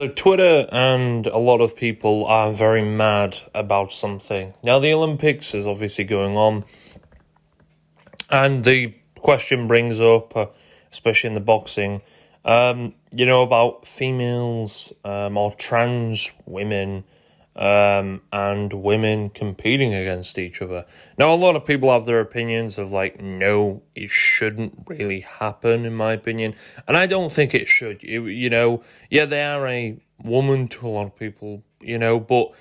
So Twitter and a lot of people are very mad about something. Now, the Olympics is obviously going on, and the question brings up, especially in the boxing, about females or trans women and women competing against each other. Now, a lot of people have their opinions of no, it shouldn't really happen, in my opinion. And I don't think it should. Yeah, they are a woman to a lot of people, but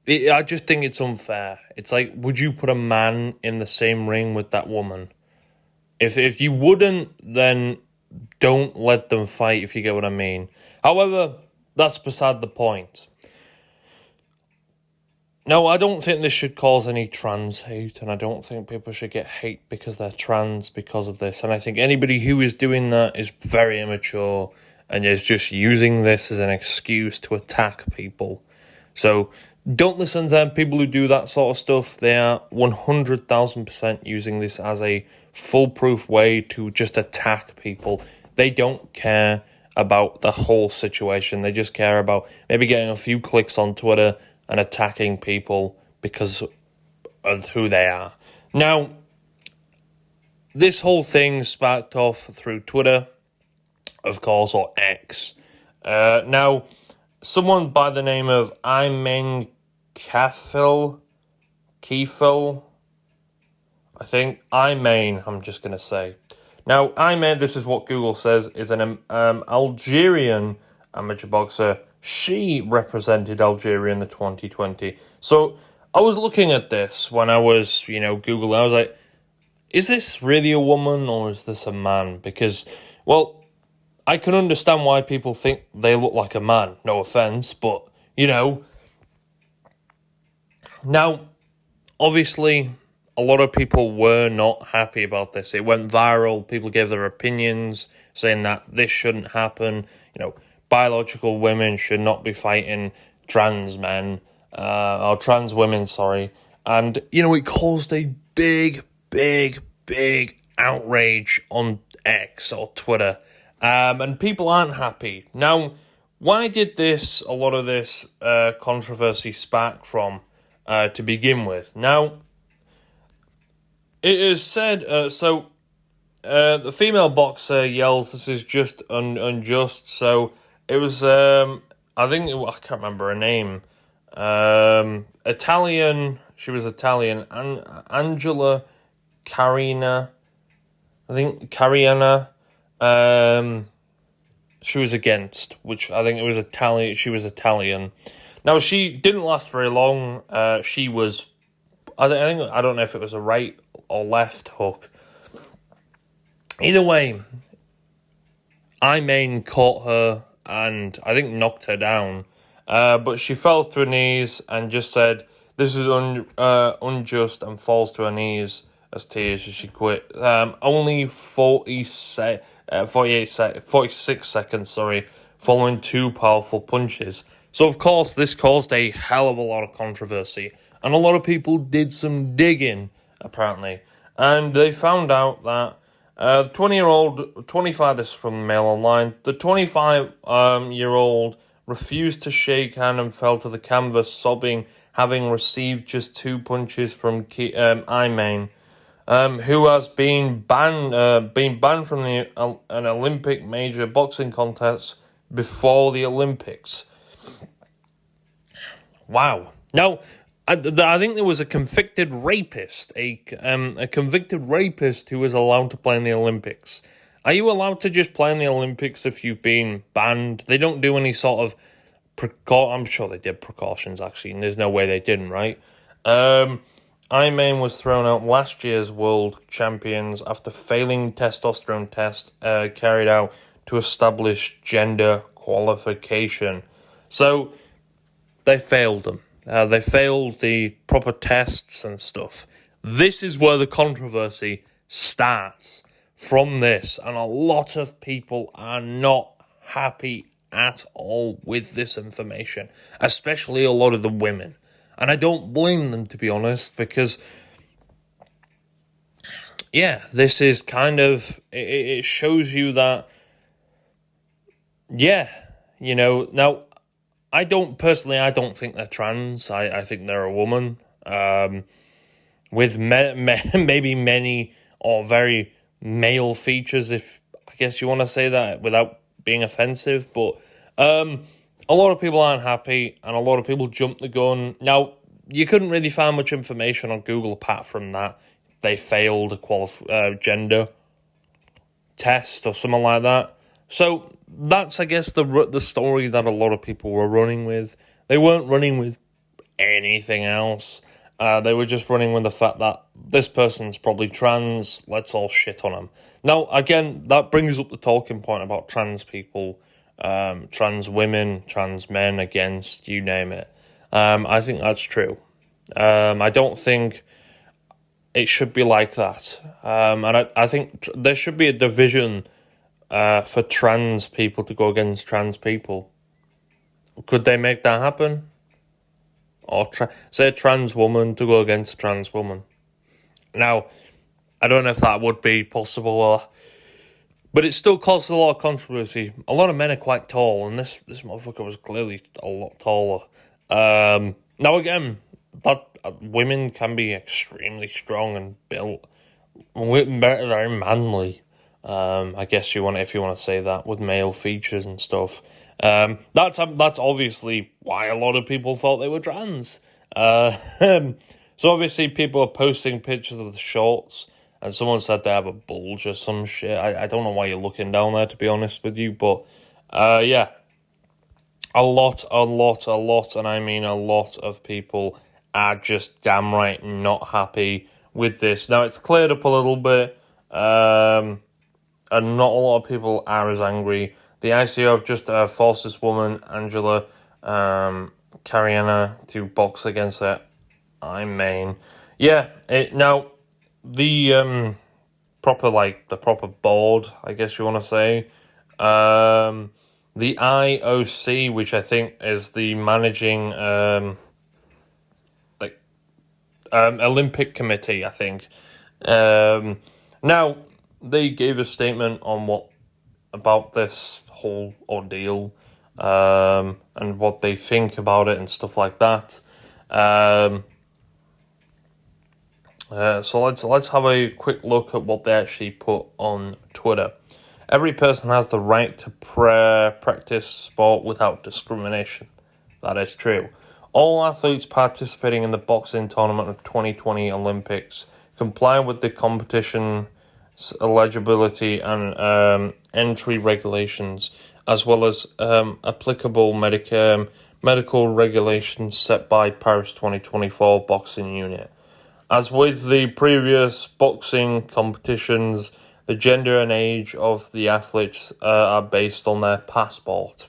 I just think it's unfair. It's like, would you put a man in the same ring with that woman? If you wouldn't, then don't let them fight, if you get what I mean. However, that's beside the point. No, I don't think this should cause any trans hate, and I don't think people should get hate because they're trans because of this. And I think anybody who is doing that is very immature and is just using this as an excuse to attack people. So don't listen to them. People who do that sort of stuff, they are 100,000% using this as a foolproof way to just attack people. They don't care about the whole situation. They just care about maybe getting a few clicks on Twitter and attacking people because of who they are. Now, this whole thing sparked off through Twitter, of course, or X. Now, someone by the name of Ayman Kefil, I think, Ayman, I'm just going to say. Now, Ayman, this is what Google says, is an Algerian amateur boxer. She represented Algeria in the 2020. So I was looking at this when I was, Googling. I was like, is this really a woman or is this a man? Because, well, I can understand why people think they look like a man. No offense, but, Now, obviously, a lot of people were not happy about this. It went viral. People gave their opinions, saying that this shouldn't happen. Biological women should not be fighting trans men, or trans women, sorry. And, it caused a big, big, big outrage on X or Twitter. And people aren't happy. Now, why did a lot of this controversy spark from to begin with? Now, it is said, the female boxer yells, this is just unjust, so it was, I can't remember her name, Italian, she was Italian, Angela Cariana, she was against, which I think it was Italian, she was Italian. Now, she didn't last very long, she was, I don't know if it was a right or left hook. Either way, Ayman caught her and I think knocked her down. But she fell to her knees and just said, this is unjust, and falls to her knees as tears as she quit. Only 46 seconds, following two powerful punches. So, of course, this caused a hell of a lot of controversy. And a lot of people did some digging, apparently. And they found out that the 25, this is from Mail Online, the 25-year-old refused to shake hand and fell to the canvas sobbing, having received just two punches from Ayman, who has been banned from an Olympic major boxing contest before the Olympics. Wow. Now, I think there was a convicted rapist, a convicted rapist who was allowed to play in the Olympics. Are you allowed to just play in the Olympics if you've been banned? They don't do any sort of I'm sure they did precautions, actually, and there's no way they didn't, right? Ayman was thrown out last year's world champions after failing testosterone test carried out to establish gender qualification. So, they failed them. They failed the proper tests and stuff. This is where the controversy starts, from this. And a lot of people are not happy at all with this information, especially a lot of the women. And I don't blame them, to be honest, because, yeah, this is kind of, it shows you that, yeah, Now, I don't think they're trans. I think they're a woman with maybe many or very male features, if I guess you want to say that without being offensive. But a lot of people aren't happy, and a lot of people jump the gun. Now, you couldn't really find much information on Google apart from that they failed a gender test or something like that. So that's, I guess, the story that a lot of people were running with. They weren't running with anything else. They were just running with the fact that this person's probably trans. Let's all shit on them. Now, again, that brings up the talking point about trans people, trans women, trans men, against you name it. I think that's true. I don't think it should be like that. And I think there should be a division for trans people to go against trans people. Could they make that happen? Or say a trans woman to go against a trans woman. Now, I don't know if that would be possible, but it still causes a lot of controversy. A lot of men are quite tall, and this motherfucker was clearly a lot taller. Now again, that women can be extremely strong and built, very manly. I guess if you want to say that, with male features and stuff. That's obviously why a lot of people thought they were trans. So obviously people are posting pictures of the shorts, and someone said they have a bulge or some shit. I don't know why you're looking down there, to be honest with you, but yeah, a lot, and I mean a lot of people are just damn right not happy with this. Now, it's cleared up a little bit, and not a lot of people are as angry. The ICO have just forced this woman, Angela Cariana, to box against her Maine. Yeah, now, the proper board, I guess you want to say, the IOC, which I think is the managing Olympic committee, I think. Now, they gave a statement on about this whole ordeal, and what they think about it and stuff like that. So let's have a quick look at what they actually put on Twitter. Every person has the right to practice sport without discrimination. That is true. All athletes participating in the boxing tournament of 2020 Olympics comply with the competition's eligibility and entry regulations, as well as applicable medical regulations set by Paris 2024 Boxing Unit. As with the previous boxing competitions, the gender and age of the athletes are based on their passport.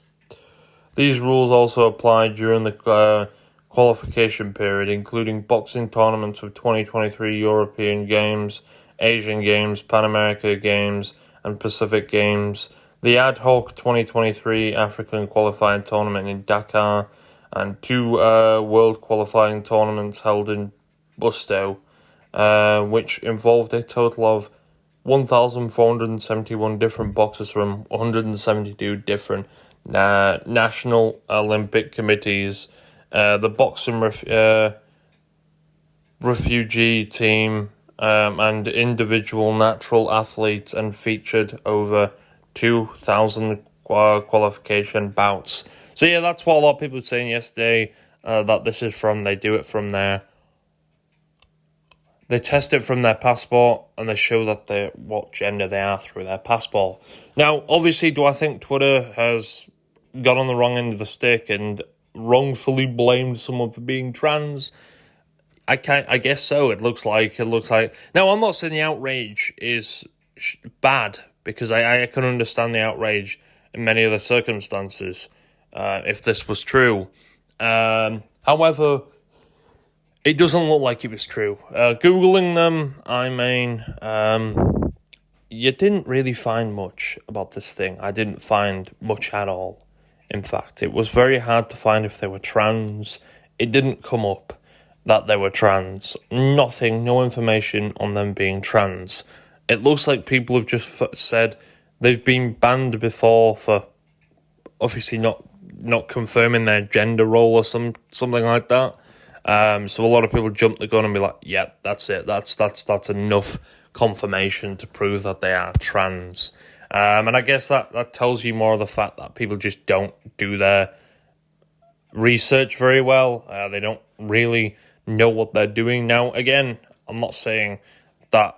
These rules also apply during the qualification period, including boxing tournaments of 2023 European Games, Asian Games, Pan American Games, and Pacific Games, the ad hoc 2023 African qualifying tournament in Dakar, and 2 world qualifying tournaments held in Busto, which involved a total of 1,471 different boxers from 172 different national Olympic committees. The boxing refugee team and individual natural athletes, and featured over 2,000 qualification bouts. So yeah, that's what a lot of people were saying yesterday, that this is from, they do it from there. They test it from their passport, and they show that what gender they are through their passport. Now, obviously, do I think Twitter has got on the wrong end of the stick and wrongfully blamed someone for being trans? I guess so. It looks like. Now, I'm not saying the outrage is bad, because I can understand the outrage in many other circumstances, if this was true. However, it doesn't look like it was true. Googling them, you didn't really find much about this thing. I didn't find much at all. In fact, it was very hard to find if they were trans. It didn't come up that they were trans. Nothing, no information on them being trans. It looks like people have just said they've been banned before for obviously not not confirming their gender role or something like that. So a lot of people jump the gun and be like, yeah, that's it. That's enough confirmation to prove that they are trans. And I guess that tells you more of the fact that people just don't do their research very well. They don't really know what they're doing. Now, again, I'm not saying that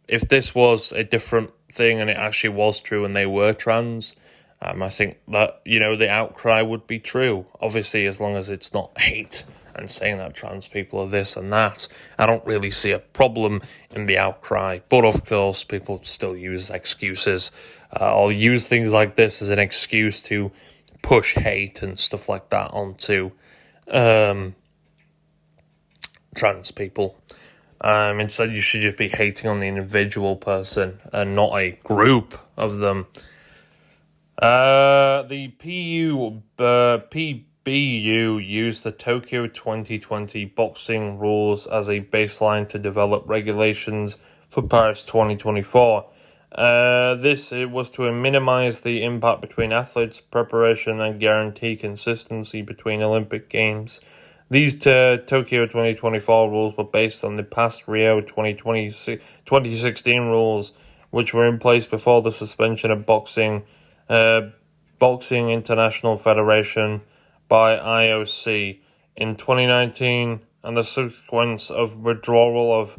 if this was a different thing and it actually was true and they were trans, I think that, the outcry would be true. Obviously, as long as it's not hate and saying that trans people are this and that, I don't really see a problem in the outcry. But of course, people still use excuses or use things like this as an excuse to push hate and stuff like that onto trans people. Instead, you should just be hating on the individual person and not a group of them. The PBU used the Tokyo 2020 boxing rules as a baseline to develop regulations for Paris 2024. It was to minimize the impact between athletes' preparation and guarantee consistency between Olympic Games. These Tokyo 2024 rules were based on the past Rio 2016 rules, which were in place before the suspension of Boxing International Federation by IOC in 2019 and the sequence of withdrawal of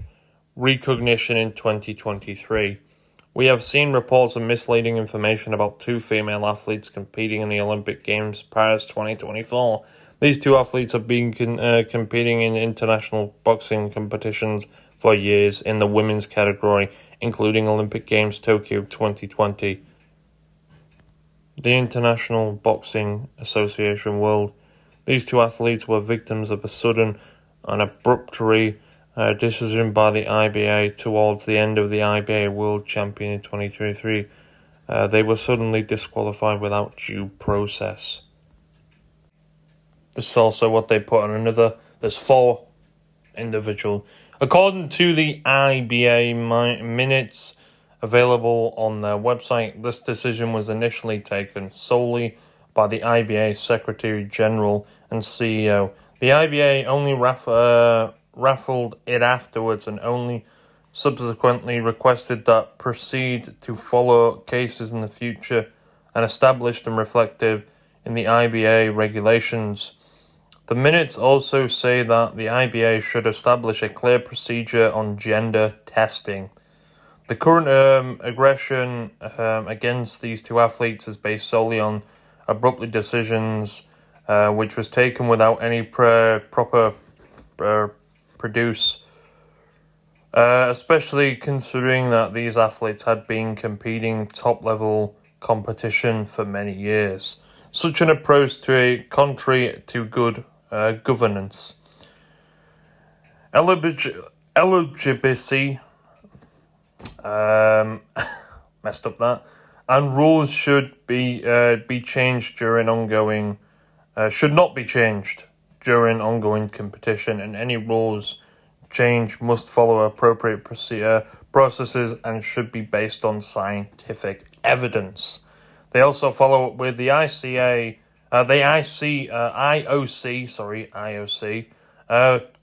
recognition in 2023. We have seen reports of misleading information about two female athletes competing in the Olympic Games Paris 2024. These two athletes have been competing in international boxing competitions for years in the women's category, including Olympic Games Tokyo 2020. The International Boxing Association World. These two athletes were victims of a sudden and abrupt decision by the IBA towards the end of the IBA World Champion in 2023. They were suddenly disqualified without due process. This is also what they put on another. There's 4 individual. According to the IBA minutes available on their website, this decision was initially taken solely by the IBA Secretary General and CEO. The IBA only raffled it afterwards and only subsequently requested that proceed to follow cases in the future and established and reflected in the IBA regulations. The minutes also say that the IBA should establish a clear procedure on gender testing. The current aggression against these two athletes is based solely on abrupt decisions, which was taken without any proper produce, especially considering that these athletes had been competing top-level competition for many years. Such an approach to a contrary to good governance. Eligibility, messed up that, and rules should be changed during ongoing, should not be changed during ongoing competition, and any rules change must follow appropriate processes and should be based on scientific evidence. They also follow up with the IOC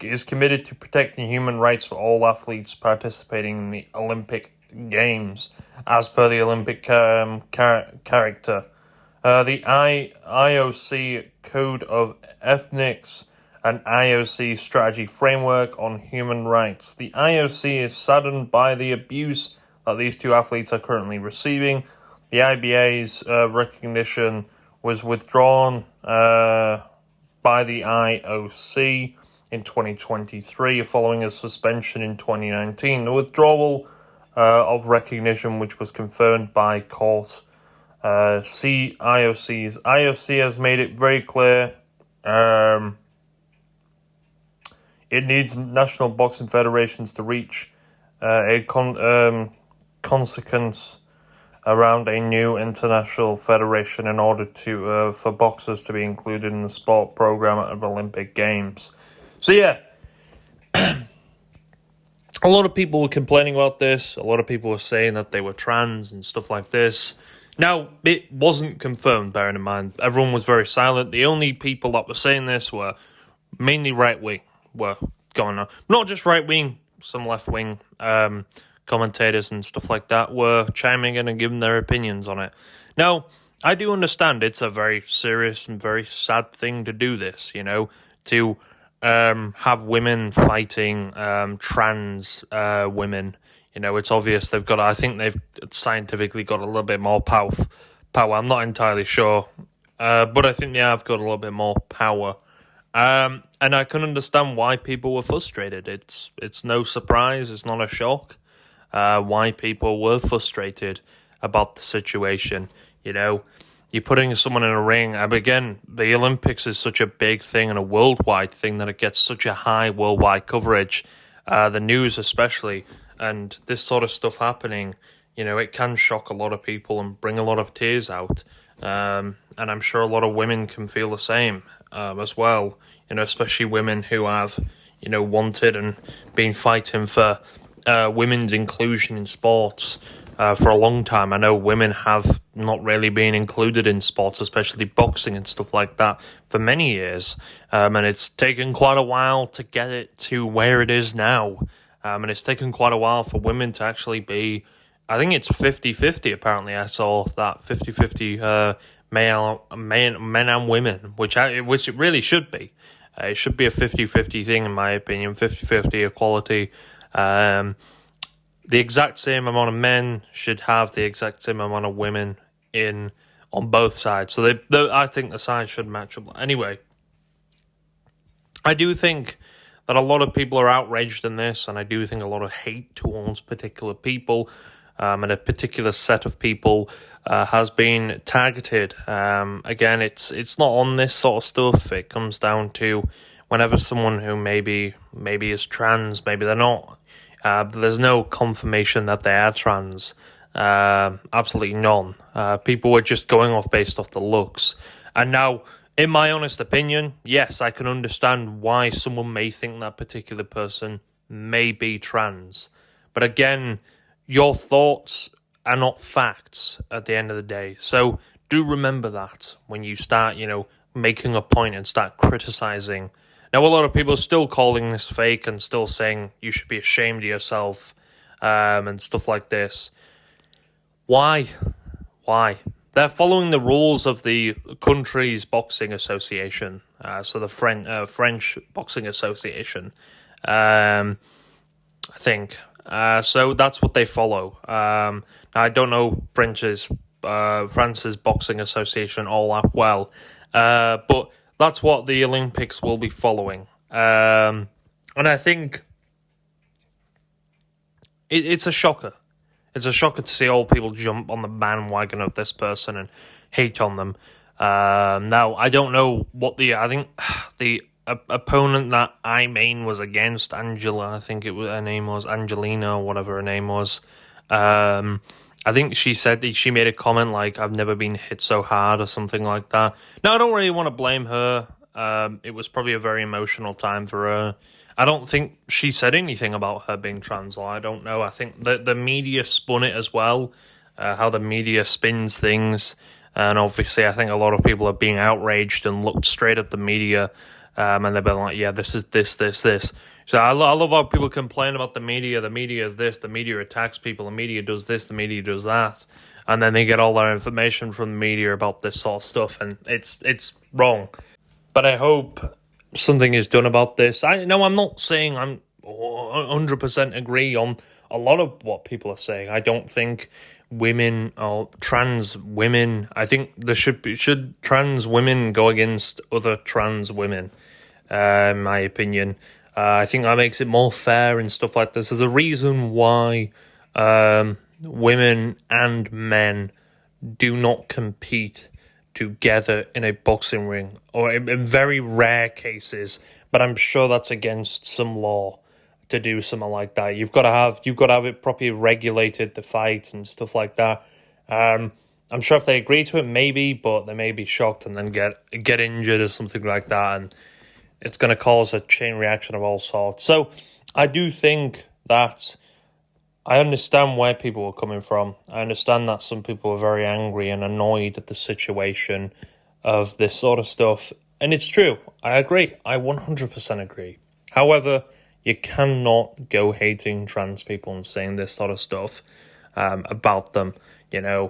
is committed to protecting human rights for all athletes participating in the Olympic Games, as per the Olympic character. The IOC Code of Ethics and IOC Strategy Framework on Human Rights. The IOC is saddened by the abuse that these two athletes are currently receiving. The IBA's recognition was withdrawn by the IOC in 2023 following a suspension in 2019. The withdrawal of recognition, which was confirmed by court. IOC has made it very clear it needs national boxing federations to reach a consequence around a new international federation in order to for boxers to be included in the sport program of Olympic Games. So yeah, a lot of people were complaining about this. A lot of people were saying that they were trans and stuff like this. Now, it wasn't confirmed, bearing in mind. Everyone was very silent. The only people that were saying this were mainly right-wing, were going on. Not just right-wing, some left-wing commentators and stuff like that were chiming in and giving their opinions on it. Now, I do understand it's a very serious and very sad thing to do this, to have women fighting trans women. It's obvious I think they've scientifically got a little bit more power. I'm not entirely sure, but I think they have got a little bit more power. And I can understand why people were frustrated. It's no surprise, it's not a shock, why people were frustrated about the situation. You're putting someone in a ring. Again, the Olympics is such a big thing and a worldwide thing that it gets such a high worldwide coverage, the news especially. And this sort of stuff happening, it can shock a lot of people and bring a lot of tears out. And I'm sure a lot of women can feel the same as well, especially women who have, wanted and been fighting for women's inclusion in sports for a long time. I know women have not really been included in sports, especially boxing and stuff like that, for many years. And it's taken quite a while to get it to where it is now. And it's taken quite a while for women to actually be, I think it's 50-50 apparently. I saw that 50-50 men and women, which it really should be. It should be a 50-50 thing in my opinion, 50-50 equality. The exact same amount of men should have the exact same amount of women on both sides. So I think the sides should match up. Anyway, I do think that a lot of people are outraged in this, and I do think a lot of hate towards particular people and a particular set of people has been targeted. Again, it's not on this sort of stuff. It comes down to whenever someone who maybe is trans, maybe they're not, but there's no confirmation that they are trans. Absolutely none. People were just going based off the looks. And now, in my honest opinion, yes, I can understand why someone may think that particular person may be trans. But again, your thoughts are not facts at the end of the day. So do remember that when you start, making a point and start criticizing. Now, a lot of people are still calling this fake and still saying you should be ashamed of yourself and stuff like this. Why? They're following the rules of the country's boxing association, so the French Boxing Association, I think. So that's what they follow. I don't know France's Boxing Association all that well, but that's what the Olympics will be following. And I think it's a shocker. It's a shocker to see all people jump on the bandwagon of this person and hate on them. Now, I don't know I think the opponent that I main was against, Angela, I think her name was Angelina or whatever her name was. I think she said she made a comment like, I've never been hit so hard or something like that. Now, I don't really want to blame her. It was probably a very emotional time for her. I don't think she said anything about her being trans, or I don't know. I think the media spun it as well, how the media spins things. And obviously, I think a lot of people are being outraged and looked straight at the media, and they've been like, yeah, this is this. So I love how people complain about the media. The media is this, the media attacks people, the media does this, the media does that. And then they get all their information from the media about this sort of stuff, and it's wrong. But I hope something is done about this. I'm not saying I'm 100% agree on a lot of what people are saying. I don't think women or trans women, I think there should trans women go against other trans women, in my opinion. I think that makes it more fair and stuff like this. There's a reason why women and men do not compete together in a boxing ring, or in very rare cases, but I'm sure that's against some law to do something like that. You've got to have it properly regulated, the fights and stuff like that. I'm sure if they agree to it, maybe, but they may be shocked and then get injured or something like that, and it's going to cause a chain reaction of all sorts. So I do think that I understand where people were coming from. I understand that some people were very angry and annoyed at the situation of this sort of stuff. And it's true. I agree. I 100% agree. However, you cannot go hating trans people and saying this sort of stuff about them, because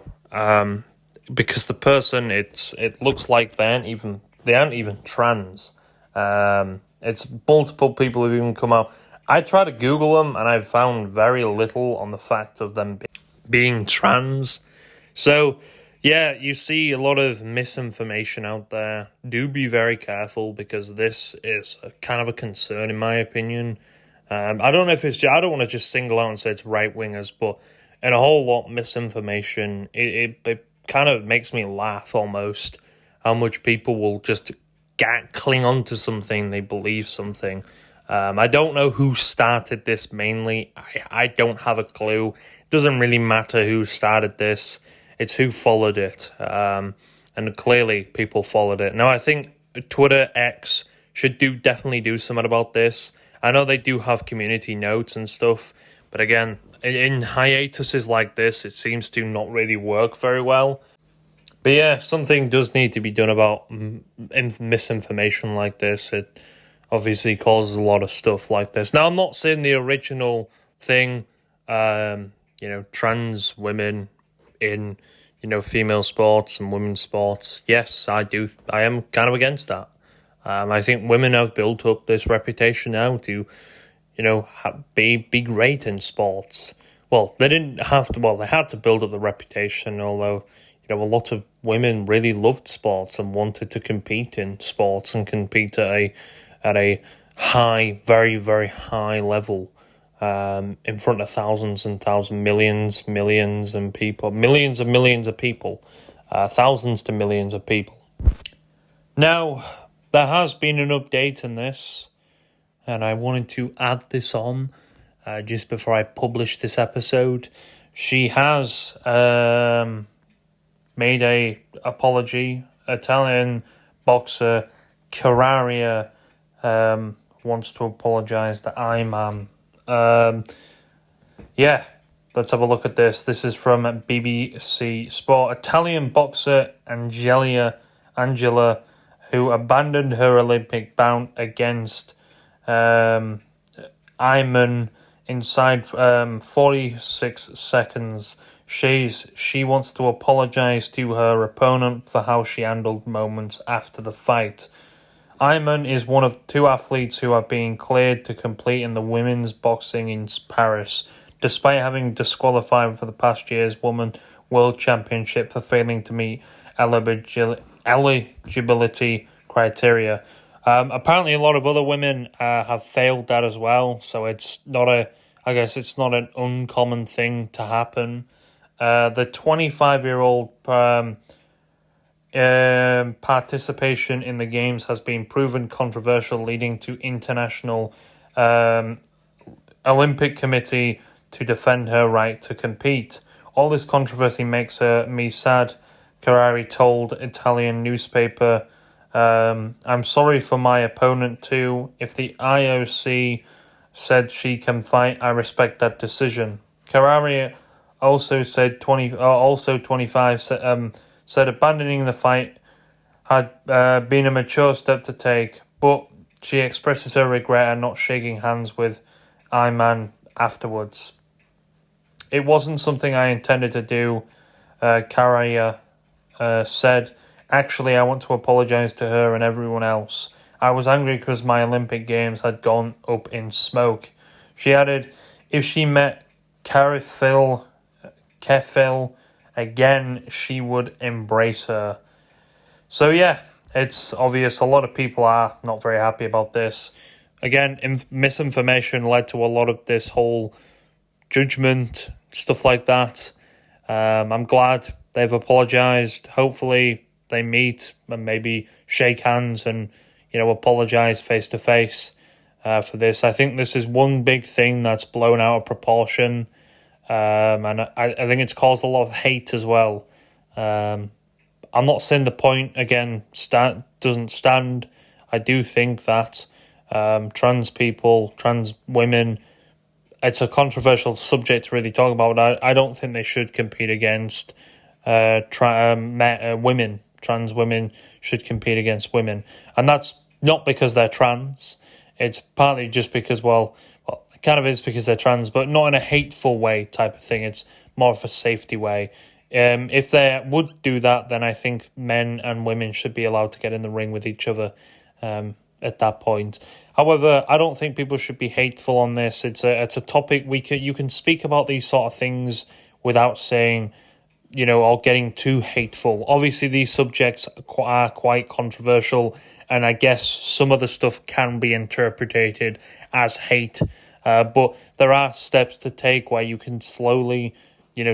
the person, it looks like they aren't even trans. It's multiple people who've even come out. I tried to Google them, and I've found very little on the fact of them being trans. So, yeah, you see a lot of misinformation out there. Do be very careful, because this is kind of a concern, in my opinion. I don't know if it's... I don't want to just single out and say it's right-wingers, but in a whole lot of misinformation, it kind of makes me laugh almost, how much people will just cling on to something, they believe something. I don't know who started this mainly. I don't have a clue. It doesn't really matter who started this. It's who followed it. And clearly people followed it. Now, I think Twitter X should definitely do something about this. I know they do have community notes and stuff. But again, in hiatuses like this, it seems to not really work very well. But yeah, something does need to be done about misinformation like this. It obviously causes a lot of stuff like this. Now, I'm not saying the original thing, trans women in, female sports and women's sports. Yes, I do. I am kind of against that. I think women have built up this reputation now to, be great in sports. Well, they didn't have to. Well, they had to build up the reputation, although, a lot of women really loved sports and wanted to compete in sports and compete at a high, very, very high level, in front of thousands and thousands, millions and people, millions and millions of people, thousands to millions of people. Now, there has been an update in this, and I wanted to add this on just before I publish this episode. She has made a apology. Italian boxer Cararia wants to apologise to Iman. Let's have a look at this. This is from BBC Sport. Italian boxer Angela, who abandoned her Olympic bout against Iman inside 46 seconds. She wants to apologise to her opponent for how she handled moments after the fight. Iman is one of two athletes who are being cleared to compete in the women's boxing in Paris, despite having disqualified for the past year's Women's World Championship for failing to meet eligibility criteria. Apparently, a lot of other women have failed that as well, so it's not an uncommon thing to happen. The 25-year-old participation in the games has been proven controversial, leading to International Olympic Committee to defend her right to compete. All this controversy makes me sad, Carrari told Italian newspaper. I'm sorry for my opponent too. If the IOC said she can fight, I respect that decision. Carrari also said 25 said abandoning the fight had been a mature step to take, but she expresses her regret at not shaking hands with Iman afterwards. It wasn't something I intended to do, Carrera said. Actually, I want to apologise to her and everyone else. I was angry because my Olympic Games had gone up in smoke. She added, if she met Kefil again, she would embrace her. So yeah, it's obvious a lot of people are not very happy about this. Again, misinformation led to a lot of this whole judgment, stuff like that. I'm glad they've apologised. Hopefully they meet and maybe shake hands and, apologise face to face for this. I think this is one big thing that's blown out of proportion. And I think it's caused a lot of hate as well. I'm not saying the point, again, doesn't stand. I do think that trans people, trans women it's a controversial subject to really talk about. I don't think they should compete against women. Trans women should compete against women. And that's not because they're trans. It's partly just because, it kind of is because they're trans, but not in a hateful way type of thing. It's more of a safety way. If they would do that, then I think men and women should be allowed to get in the ring with each other at that point. However, I don't think people should be hateful on this. It's a topic you can speak about these sort of things without saying, or getting too hateful. Obviously, these subjects are quite controversial, and I guess some of the stuff can be interpreted as hate. But there are steps to take where you can slowly,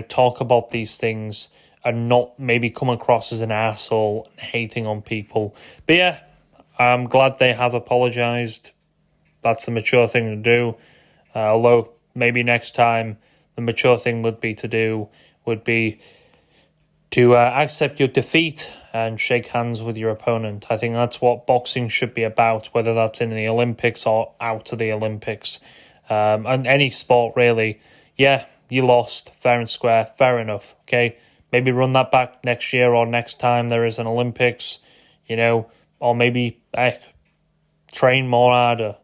talk about these things and not maybe come across as an asshole and hating on people. But yeah, I'm glad they have apologised. That's the mature thing to do. Although maybe next time the mature thing would be to accept your defeat and shake hands with your opponent. I think that's what boxing should be about, whether that's in the Olympics or out of the Olympics. And any sport, really. Yeah, you lost, fair and square, fair enough, okay? Maybe run that back next year or next time there is an Olympics, or maybe train more harder,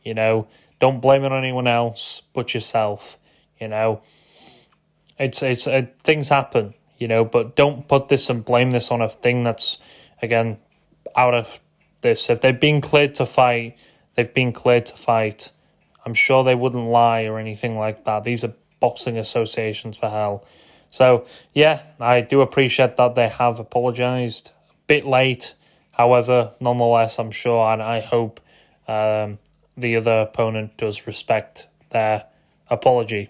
Don't blame it on anyone else but yourself, It's things happen, but don't put this and blame this on a thing that's, again, out of this. If they've been cleared to fight, they've been cleared to fight. I'm sure they wouldn't lie or anything like that. These are boxing associations, for hell. So, yeah, I do appreciate that they have apologised. A bit late, however, nonetheless, I'm sure, and I hope the other opponent does respect their apology.